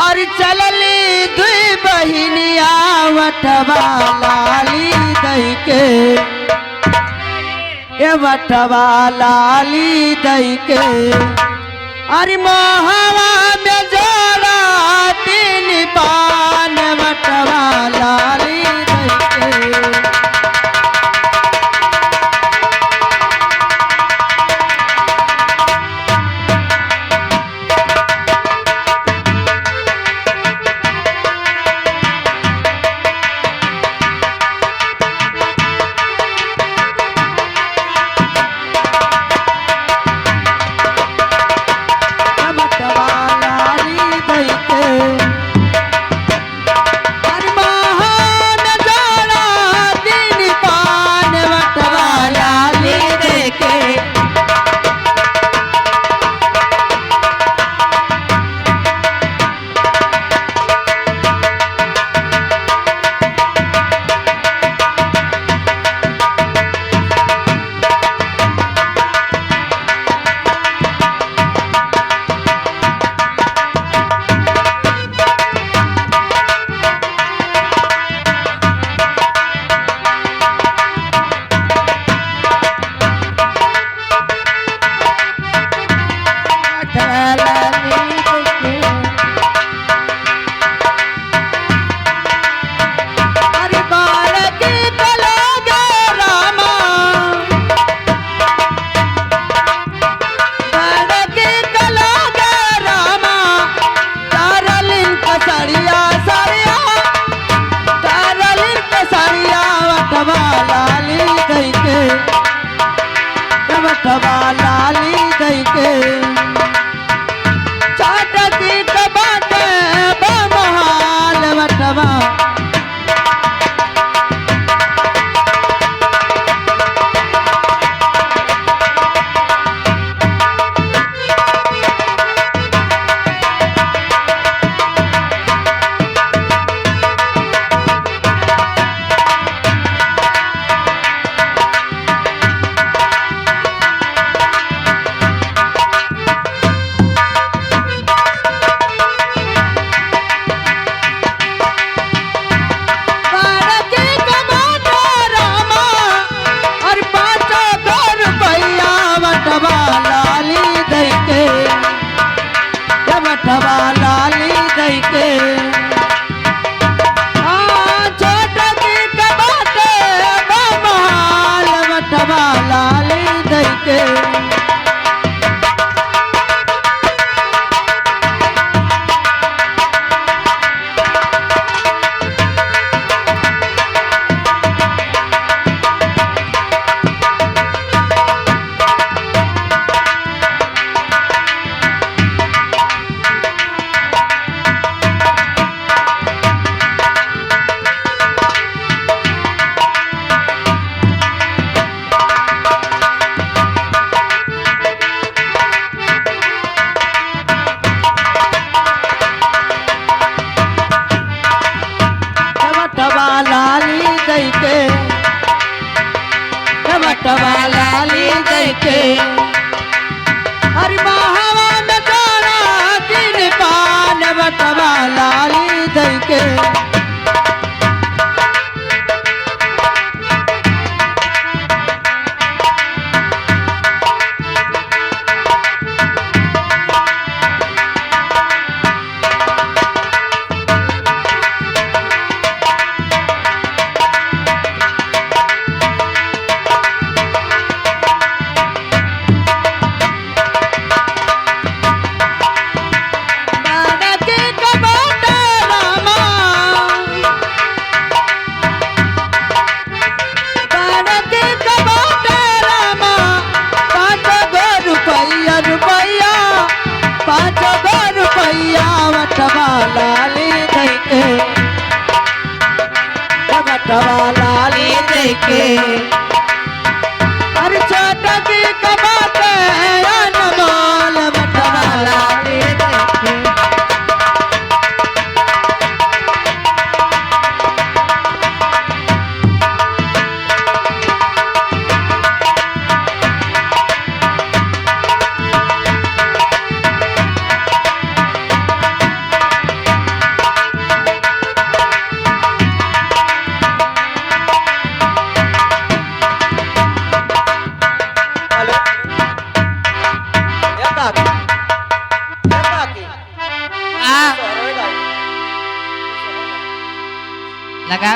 और चलली दुई बहिनिया वटवा लाली दई के ए वटवा लाली दई के अरे मोहवा में जोड़ा तीन पान वटवा लाली दई के वटवा लाली दई के चाटकी टबाटे बमहाल वटवा वटवा लाली दई के छोटकी टबाटे बमहाल वटवा लाली दई के वटवा लाली दई के वटवा लाली दई के हरि महावा में जोड़ा तीन पान वटवा लाली दई के वटवा लाली दई के वटवा लाली दई के हर छोटकी टबाटे अनमोल वटवा लाली दई के लगा